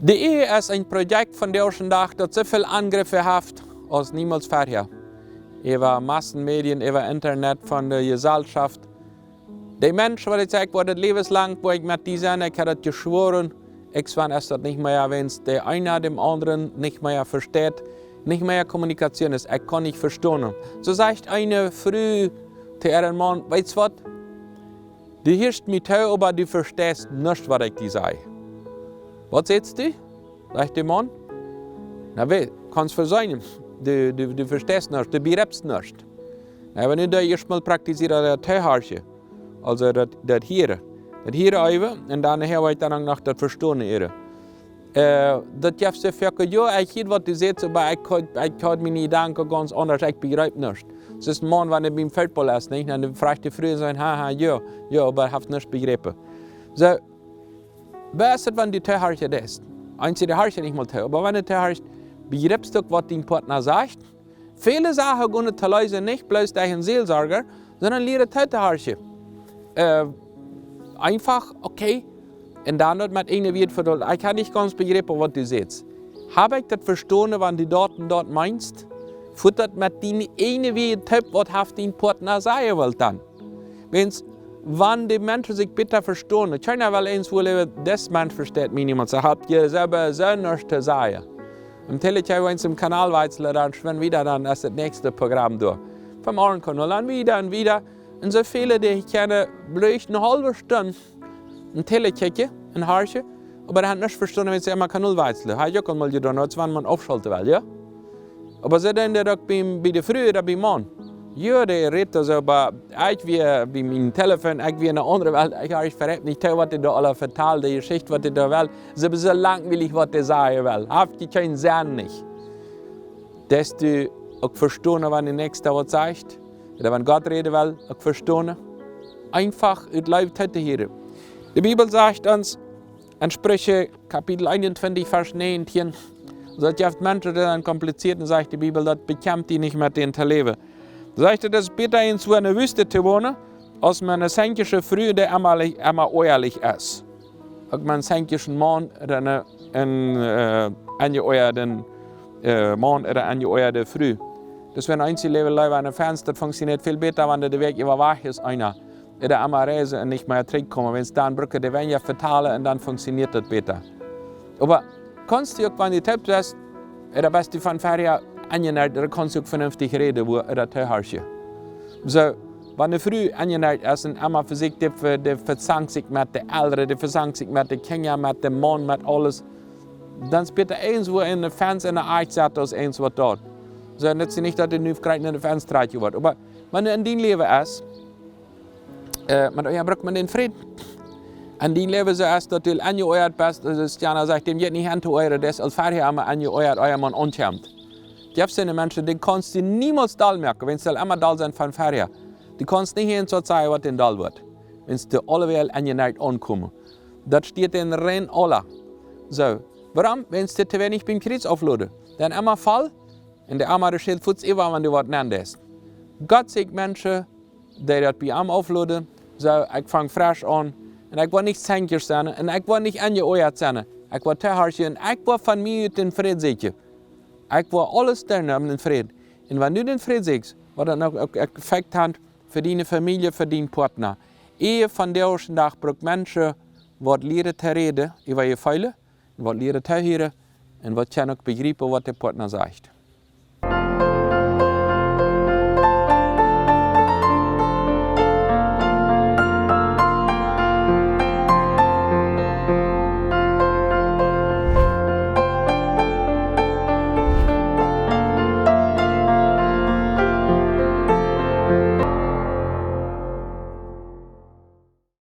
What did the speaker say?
Die Ehe ist ein Projekt von der Dag das so viele Angriffe hat als niemals vorher. Über Massenmedien, über Internet, von der Gesellschaft. Die Menschen, die ich sage, die lebenslang, wo ich mit diesen, ich habe das geschworen, ich werde das nicht mehr, wenn es der eine dem anderen nicht mehr versteht, nicht mehr Kommunikation ist, ich kann nicht verstehen. So sagt eine früh zu ihrem Mann, weißt du was? Du hörst mich zu, aber du verstehst nicht, was ich dir sage. Was sagst du? Sagt der Mann. Na weh, kannst du sein. Du verstehst nicht, du begreifst nicht. Na, wenn du erstmal praktizierst, das Teilhaarchen, also das hier even, und dann habe ich dann noch das Verstehen. Das gibt es für ja, ich weiß, was du sagst, aber ich kann meine Gedanken ganz anders, ich begreife nicht. Das ist ein Mann, wenn er beim Feldball ist, nicht? Dann fragt die Frau so, ja, aber ich habe nicht begriffen. So, was ist das, wenn du Teilhaarchen ist? Einzige Haarchen nicht mal teil, aber wenn du Teilhaarchen begreifst, was dein Partner sagt, viele Sachen gehen teilweise nicht bloß durch einen Seelsorger, sondern lehre Teilhaarchen. Einfach, okay, und dann hat man eine wird verdient. Ich kann nicht ganz begreifen, was du sagst. Habe ich das verstanden, wenn du dort meinst? Futtert mit deine eine wie ein Tipp, was hat dein Partner sagen will dann? Wenn die Menschen sich bitte verstehen, ich kann ja wel eins wohl, das Mensch versteht mich niemand, so habt ihr selber so nichts zu sagen. Im Telechai, wenn es im Kanal wechseln, dann schwimmen wieder, dann ist das nächste Programm durch. Vom Ohrenkanal dann wieder und wieder. Und so viele, die ich kenne, bräuchten eine halbe Stunde ein Telechecke, ein Haarchen, aber er hat nicht verstanden, wenn sie einmal Kanal wechseln. Habe ich auch einmal gedacht, als wenn man aufschalten will, ja? Aber so dann der bei der Früh oder beim Mann. Ja, der redet so, aber ich wie bei meinem Telefon, ich wie in einer anderen Welt, ich verrate nicht, was die da alle vertelt, die Geschichte, was die da will. Sie sind so langweilig, was die sagen will. Habt ihr keinen Sinn nicht. Dass du auch verstehen, wenn der Nächste was sagt, oder wenn Gott reden will, auch verstehen. Einfach, es bleibt heute hier. Die Bibel sagt uns, in Sprüche, Kapitel 21, Vers 19, sagt ja, Menschen, die dann kompliziert, und sagt die Bibel, das bekommt die nicht mit denen zu leben. Sagt er, das ist besser, in so einer Wüste zu wohnen, als man eine senkische Früh, die immer ehrlich ist. Auch man einen senkischen Mann oder einen angeeuerten Mann oder angeeuerte Früh. Das wäre ein einziges Leben, wenn ein Fenster funktioniert viel besser, wenn der Weg überwacht ist, einer. Oder einmal reisen und nicht mehr zurückkommen. Wenn es dann brücke, die werden ja vertalen und dann funktioniert das besser. Aber kannst du auch, wenn du tippt hast, oder bist du von vorher angenährt, dann kannst du auch vernünftig reden, wo er das Haarchen. So, wenn du früh angenährt ist und einmal für sich, die verzankt sich mit den Älteren, die verzankt sich mit den Kindern, mit dem Mann, mit alles, dann ist es besser eins, wo in der Fans in der Eich sagt, als eins, was dort. So, nützt nicht, dass du nicht in der Fans dreht wird. Aber wenn du in dein Leben ist, braucht man den Frieden. In dein Leben so ist, dass du angeeuert bist, dass Jana sagt, dem geht nicht anzueuern, das als vorher einmal angeeuert, euer Mann unschämt. Die sind Menschen, die kannst du niemals da merken, wenn sie immer da sind von vorher. Die kannst nicht hin zur Zeit, was denn da wird. Wenn sie alle angeneigt ankommen. Das steht in Rennen aller. So, warum? Wenn sie zu wenig beim Kreuz aufladen. Dann immer Fall, und der Arme steht futz immer, wenn du was nennst. Gott sagt Menschen, die das bei ihm aufladen, so, ich fange frisch an, und ich will nicht zänkisch sein, und ich will nicht angeeuert sein. Ich will Teilhaarchen, ich will von mir den Frieden sichern. Ich will alles lernen, den Frieden. Und wenn du den Frieden siehst, was dann auch Effekt hat für deine Familie, für deinen Partner. Ehe von der ersten Tag braucht Menschen, die lernen zu reden über ihre Fälle, die lernen zu hören, und die können auch begreifen, was der Partner sagt.